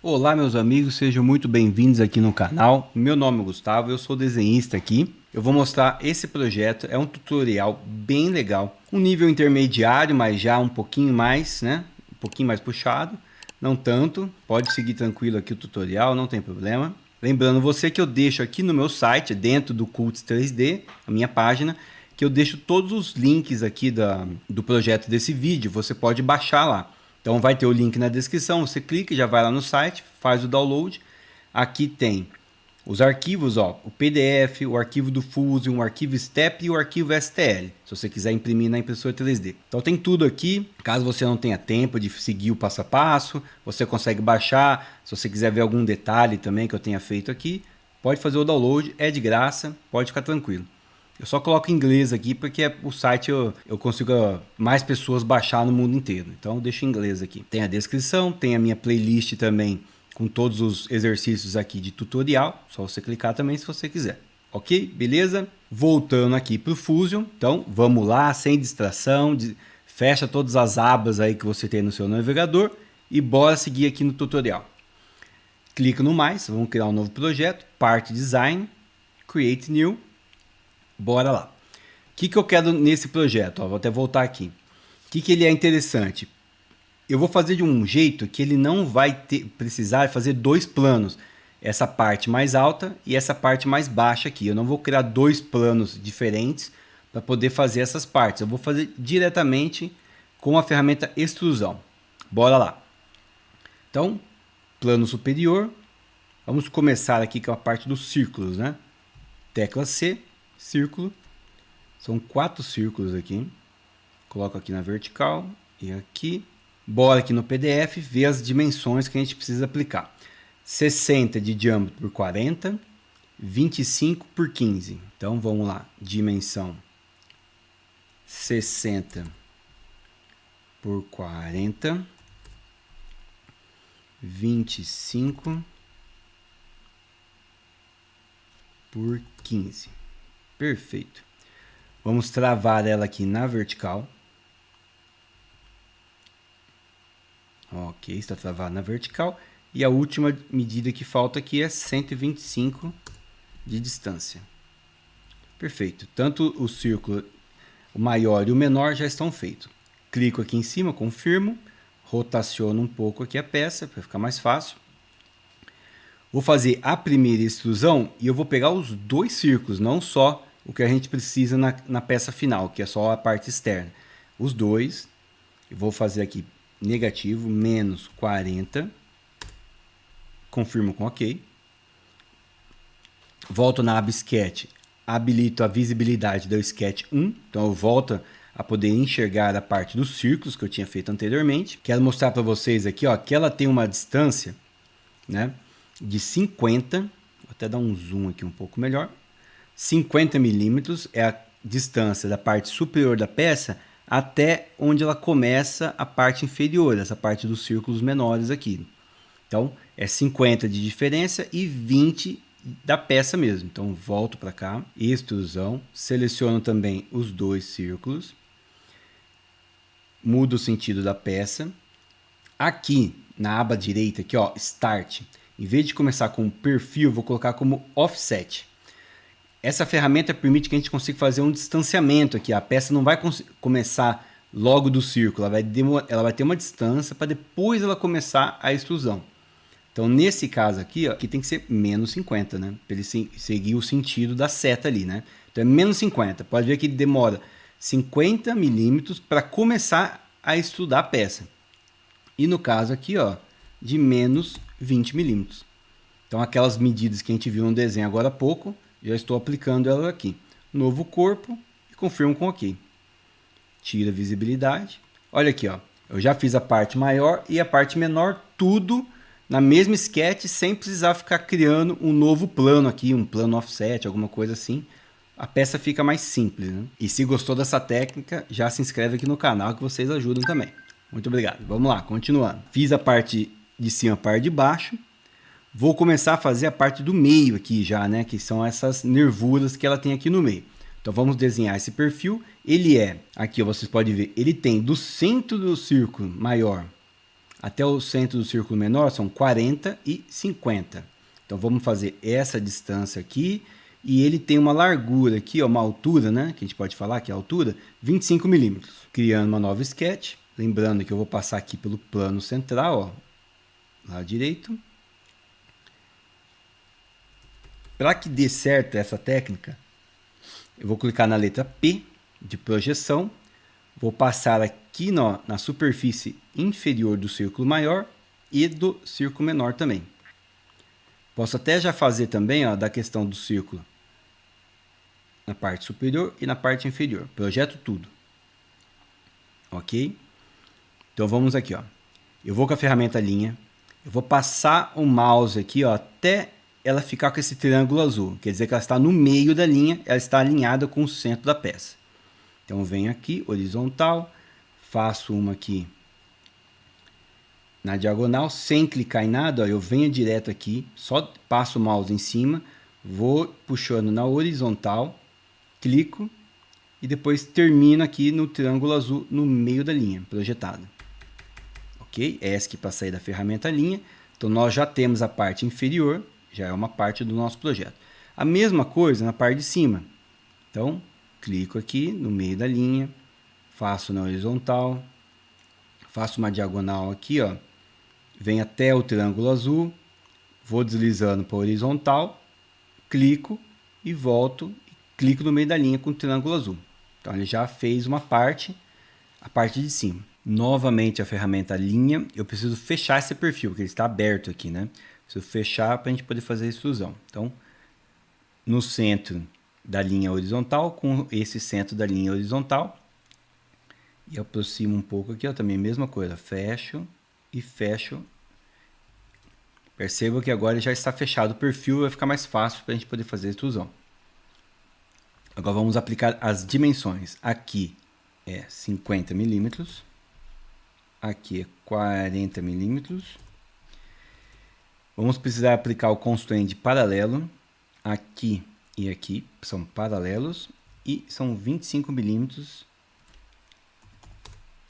Olá meus amigos, sejam muito bem-vindos aqui no canal. Meu nome é Gustavo, eu sou desenhista aqui. Eu vou mostrar esse projeto, é um tutorial bem legal. Um nível intermediário, mas já um pouquinho mais, né? Um pouquinho mais puxado, não tanto. Pode seguir tranquilo aqui o tutorial, não tem problema. Lembrando você que eu deixo aqui no meu site, dentro do Cults 3D, a minha página, que eu deixo todos os links aqui do projeto desse vídeo, você pode baixar lá. Então vai ter o link na descrição, você clica, já vai lá no site, faz o download. Aqui tem os arquivos, ó, o PDF, o arquivo do Fusion, o arquivo STEP e o arquivo STL, se você quiser imprimir na impressora 3D. Então tem tudo aqui, caso você não tenha tempo de seguir o passo a passo, você consegue baixar, se você quiser ver algum detalhe também que eu tenha feito aqui, pode fazer o download, é de graça, pode ficar tranquilo. Eu só coloco em inglês aqui porque o site eu consigo mais pessoas baixar no mundo inteiro. Então eu deixo em inglês aqui. Tem a descrição, tem a minha playlist também com todos os exercícios aqui de tutorial. Só você clicar também se você quiser. Ok? Beleza? Voltando aqui para o Fusion. Então vamos lá, sem distração. Fecha todas as abas aí que você tem no seu navegador e bora seguir aqui no tutorial. Clica no mais, vamos criar um novo projeto. Part Design, Create New. Bora lá. O que eu quero nesse projeto? Ó, vou até voltar aqui. O que ele é interessante? Eu vou fazer de um jeito que ele não vai precisar fazer dois planos. Essa parte mais alta e essa parte mais baixa aqui. Eu não vou criar dois planos diferentes para poder fazer essas partes. Eu vou fazer diretamente com a ferramenta extrusão. Bora lá. Então, plano superior. Vamos começar aqui com a parte dos círculos, né? Tecla C. Círculo, são 4 círculos aqui, coloco aqui na vertical e aqui, bora aqui no PDF ver as dimensões que a gente precisa aplicar, 60 de diâmetro por 40, 25 por 15, então vamos lá, dimensão 60 por 40, 25 por 15. Perfeito. Vamos travar ela aqui na vertical. Ok, está travada na vertical. E a última medida que falta aqui é 125 de distância. Perfeito. Tanto o círculo, o maior e o menor já estão feitos. Clico aqui em cima, confirmo. Rotaciono um pouco aqui a peça para ficar mais fácil. Vou fazer a primeira extrusão e eu vou pegar os dois círculos, não só o que a gente precisa na peça final, que é só a parte externa. Os dois, eu vou fazer aqui negativo, menos 40, confirmo com OK. Volto na aba Sketch, habilito a visibilidade do Sketch 1, então eu volto a poder enxergar a parte dos círculos que eu tinha feito anteriormente. Quero mostrar para vocês aqui ó, que ela tem uma distância, né, de 50, vou até dar um zoom aqui um pouco melhor. 50 milímetros é a distância da parte superior da peça até onde ela começa a parte inferior, essa parte dos círculos menores aqui. Então, é 50 de diferença e 20 da peça mesmo. Então, volto para cá, extrusão, seleciono também os dois círculos, mudo o sentido da peça. Aqui, na aba direita, aqui, ó, Start, em vez de começar com perfil, vou colocar como Offset. Essa ferramenta permite que a gente consiga fazer um distanciamento aqui. A peça não vai começar logo do círculo, ela vai ter uma distância para depois ela começar a extrusão. Então, nesse caso aqui, ó, aqui tem que ser menos 50, né? Para ele seguir o sentido da seta ali, né? Então, é menos 50. Pode ver que demora 50 milímetros para começar a extrudar a peça. E no caso aqui, ó, de menos 20 milímetros. Então, aquelas medidas que a gente viu no desenho agora há pouco, já estou aplicando ela aqui. Novo corpo e confirmo com OK. Tira a visibilidade. Olha aqui, ó. Eu já fiz a parte maior e a parte menor, tudo na mesma sketch, sem precisar ficar criando um novo plano aqui, um plano offset, alguma coisa assim. A peça fica mais simples, né? E se gostou dessa técnica, já se inscreve aqui no canal que vocês ajudam também. Muito obrigado. Vamos lá, continuando. Fiz a parte de cima, a parte de baixo. Vou começar a fazer a parte do meio aqui já, né? Que são essas nervuras que ela tem aqui no meio. Então vamos desenhar esse perfil. Ele é, aqui ó, vocês podem ver, ele tem do centro do círculo maior até o centro do círculo menor são 40 e 50. Então vamos fazer essa distância aqui, e ele tem uma largura aqui, ó, uma altura, né, que a gente pode falar que é a altura, 25 milímetros. Criando uma nova sketch, lembrando que eu vou passar aqui pelo plano central, ó, lado direito. Para que dê certo essa técnica, eu vou clicar na letra P de projeção, vou passar aqui na superfície inferior do círculo maior e do círculo menor também. Posso até já fazer também, ó, da questão do círculo na parte superior e na parte inferior. Projeto tudo. Ok? Então vamos aqui, ó. Eu vou com a ferramenta linha, eu vou passar o mouse aqui, ó, até ela ficar com esse triângulo azul. Quer dizer que ela está no meio da linha, ela está alinhada com o centro da peça. Então venho aqui, horizontal, faço uma aqui na diagonal, sem clicar em nada, ó, eu venho direto aqui, só passo o mouse em cima, vou puxando na horizontal, clico e depois termino aqui no triângulo azul no meio da linha projetada. Ok? ESC para sair da ferramenta linha. Então nós já temos a parte inferior, já é uma parte do nosso projeto. A mesma coisa na parte de cima. Então clico aqui no meio da linha, faço na horizontal, faço uma diagonal aqui, ó, venho até o triângulo azul, vou deslizando para a horizontal, clico e volto, clico no meio da linha com o triângulo azul. Então ele já fez uma parte, a parte de cima. Novamente a ferramenta linha, eu preciso fechar esse perfil, porque ele está aberto aqui, né? Preciso fechar para a gente poder fazer a extrusão. Então, no centro da linha horizontal, com esse centro da linha horizontal, e aproximo um pouco aqui, ó, também mesma coisa, fecho e fecho. Perceba que agora já está fechado o perfil, vai ficar mais fácil para a gente poder fazer a extrusão. Agora vamos aplicar as dimensões. Aqui é 50 milímetros, aqui é 40 milímetros. Vamos precisar aplicar o constraint paralelo, aqui e aqui são paralelos e são 25 milímetros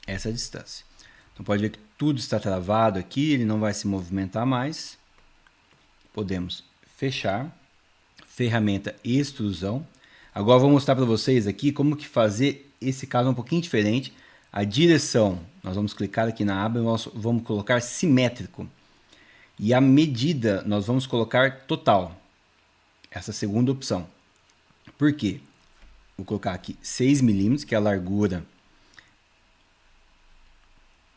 essa distância. Então pode ver que tudo está travado aqui, ele não vai se movimentar mais. Podemos fechar, ferramenta extrusão. Agora eu vou mostrar para vocês aqui como que fazer esse caso um pouquinho diferente. A direção, nós vamos clicar aqui na aba e nós vamos colocar simétrico. E a medida nós vamos colocar total. Essa segunda opção. Por quê? Vou colocar aqui 6 milímetros, que é a largura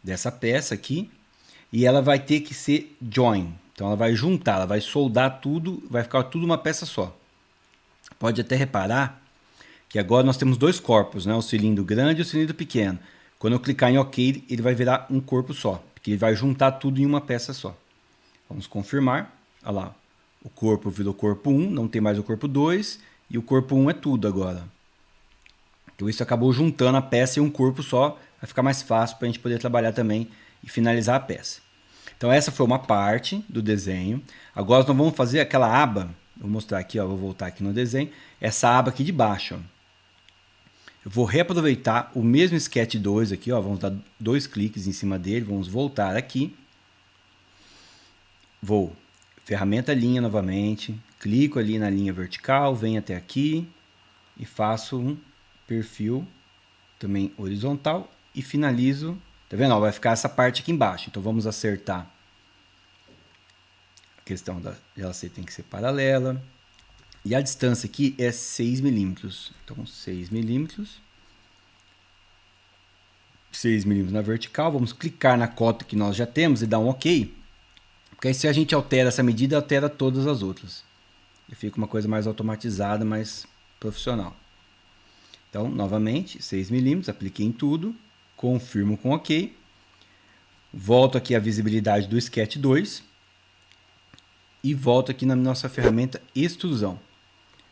dessa peça aqui. E ela vai ter que ser join. Então ela vai juntar, ela vai soldar tudo, vai ficar tudo uma peça só. Pode até reparar que agora nós temos dois corpos, né? O cilindro grande e o cilindro pequeno. Quando eu clicar em OK, ele vai virar um corpo só, porque ele vai juntar tudo em uma peça só. Vamos confirmar. Olha lá, o corpo virou corpo 1, não tem mais o corpo 2, e o corpo 1 é tudo agora. Então isso acabou juntando a peça em um corpo só, vai ficar mais fácil para a gente poder trabalhar também e finalizar a peça. Então essa foi uma parte do desenho. Agora nós vamos fazer aquela aba, vou mostrar aqui, ó, vou voltar aqui no desenho, essa aba aqui de baixo. Ó. Eu vou reaproveitar o mesmo Sketch 2 aqui, ó, vamos dar 2 cliques em cima dele, vamos voltar aqui. Vou, ferramenta linha novamente, clico ali na linha vertical, venho até aqui e faço um perfil também horizontal e finalizo. Tá vendo? Ó, vai ficar essa parte aqui embaixo. Então vamos acertar. A questão dela tem que ser paralela. E a distância aqui é 6 milímetros. Então 6 milímetros. 6 milímetros na vertical. Vamos clicar na cota que nós já temos e dar um OK. Porque aí se a gente altera essa medida, altera todas as outras. E fica uma coisa mais automatizada, mais profissional. Então, novamente, 6 milímetros, apliquei em tudo. Confirmo com OK. Volto aqui à visibilidade do Sketch 2. E volto aqui na nossa ferramenta extrusão.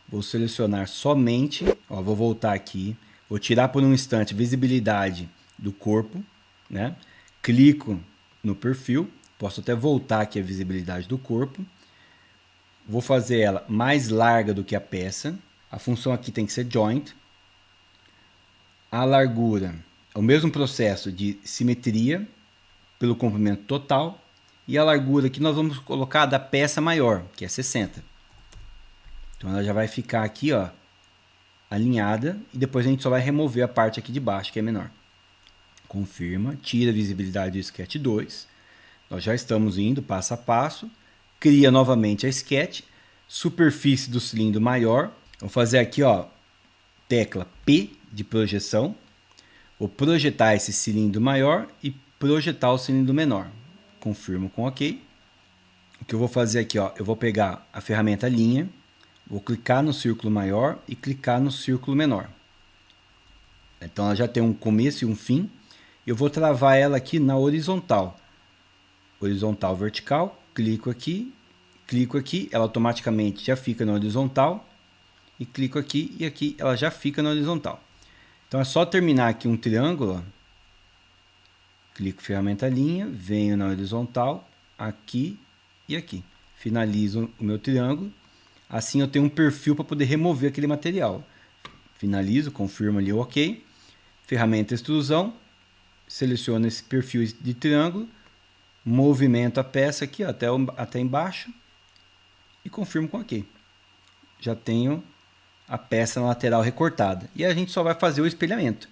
Vou selecionar somente, ó, vou voltar aqui. Vou tirar por um instante a visibilidade do corpo, né? Clico no perfil. Posso até voltar aqui a visibilidade do corpo. Vou fazer ela mais larga do que a peça. A função aqui tem que ser joint. A largura é o mesmo processo de simetria. pelo comprimento total. E a largura aqui nós vamos colocar da peça maior, que é 60. Então ela já vai ficar aqui, ó, alinhada. E depois a gente só vai remover a parte aqui de baixo, que é menor. Confirma, tira a visibilidade do Sketch 2. Nós já estamos indo passo a passo. Cria novamente a Sketch. Superfície do cilindro maior. Vou fazer aqui, ó, tecla P de projeção. Vou projetar esse cilindro maior e projetar o cilindro menor. Confirmo com OK. O que eu vou fazer aqui, ó, eu vou pegar a ferramenta linha, vou clicar no círculo maior e clicar no círculo menor. Então ela já tem um começo e um fim. Eu vou travar ela aqui na horizontal. Horizontal, vertical, clico aqui, ela automaticamente já fica na horizontal. E clico aqui e aqui ela já fica na horizontal. Então é só terminar aqui um triângulo, ó. Clico ferramenta linha, venho na horizontal, aqui e aqui. Finalizo o meu triângulo. Assim eu tenho um perfil para poder remover aquele material. Finalizo, confirmo ali o OK. Ferramenta extrusão. Seleciono esse perfil de triângulo. Movimento a peça aqui ó, até embaixo. E confirmo com OK. Já tenho a peça na lateral recortada. E a gente só vai fazer o espelhamento.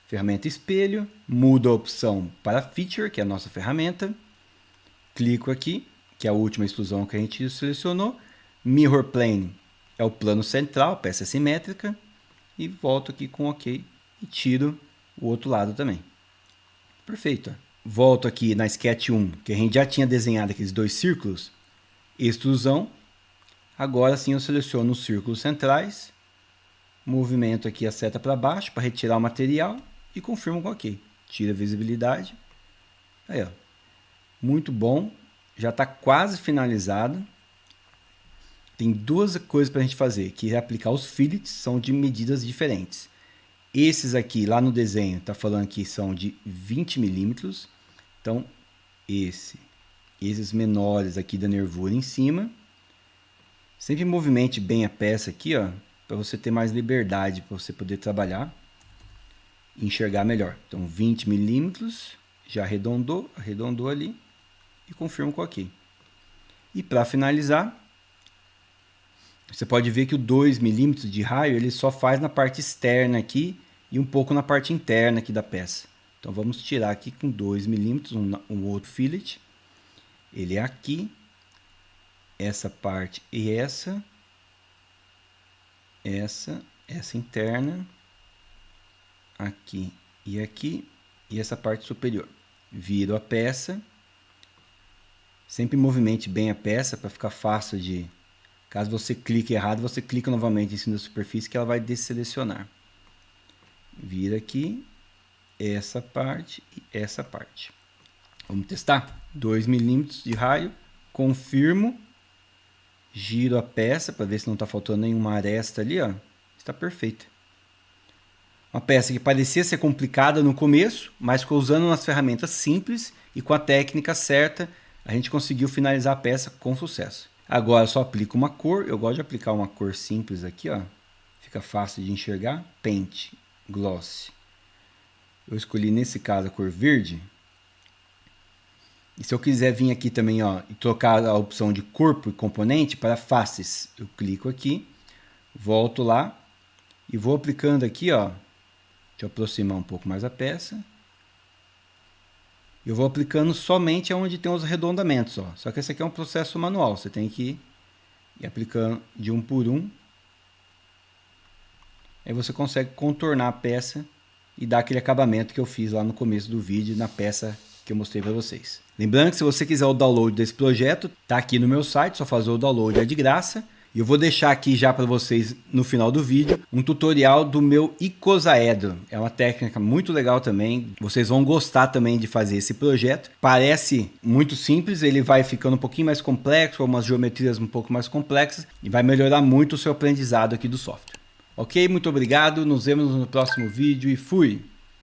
Ferramenta espelho, mudo a opção para Feature, que é a nossa ferramenta. Clico aqui, que é a última extrusão que a gente selecionou. Mirror Plane é o plano central, peça simétrica. E volto aqui com OK e tiro o outro lado também. Perfeito. Volto aqui na Sketch 1, que a gente já tinha desenhado aqueles dois círculos. Extrusão. Agora sim eu seleciono os círculos centrais. Movimento aqui a seta para baixo para retirar o material. E confirmo com OK. Tira a visibilidade. Aí, ó. Muito bom. Já está quase finalizado. Tem duas coisas para a gente fazer. Que é aplicar os fillets. São de medidas diferentes. Esses aqui, lá no desenho, está falando que são de 20 milímetros. Então, esses menores aqui da nervura em cima. Sempre movimente bem a peça aqui, ó. Para você ter mais liberdade, para você poder trabalhar. Enxergar melhor. Então 20 milímetros, já arredondou ali e confirmo com OK. E para finalizar, você pode ver que o 2 milímetros de raio ele só faz na parte externa aqui e um pouco na parte interna aqui da peça. Então vamos tirar aqui com 2 milímetros um outro fillet. Ele é aqui, essa parte e essa interna. Aqui e essa parte superior. Viro a peça. Sempre movimente bem a peça para ficar fácil de... Caso você clique errado, você clica novamente em cima da superfície que ela vai desselecionar. Vira aqui, essa parte e essa parte. Vamos testar? 2 milímetros de raio. Confirmo. Giro a peça para ver se não está faltando nenhuma aresta ali. Ó. Está perfeita. Uma peça que parecia ser complicada no começo, mas usando umas ferramentas simples e com a técnica certa, a gente conseguiu finalizar a peça com sucesso. Agora eu só aplico uma cor, eu gosto de aplicar uma cor simples aqui, ó. Fica fácil de enxergar. Paint, Gloss. Eu escolhi nesse caso a cor verde. E se eu quiser vir aqui também, ó, e trocar a opção de corpo e componente para faces, eu clico aqui, volto lá e vou aplicando aqui, ó. Deixa eu aproximar um pouco mais a peça. Eu vou aplicando somente onde tem os arredondamentos, ó. Só que esse aqui é um processo manual, você tem que ir aplicando de um por um. Aí você consegue contornar a peça e dar aquele acabamento que eu fiz lá no começo do vídeo, na peça que eu mostrei para vocês. Lembrando que se você quiser o download desse projeto, tá aqui no meu site, só fazer o download, é de graça. E eu vou deixar aqui já para vocês, no final do vídeo, um tutorial do meu icosaedro. É uma técnica muito legal também. Vocês vão gostar também de fazer esse projeto. Parece muito simples, ele vai ficando um pouquinho mais complexo, algumas geometrias um pouco mais complexas, e vai melhorar muito o seu aprendizado aqui do software. Ok? Muito obrigado, nos vemos no próximo vídeo e fui!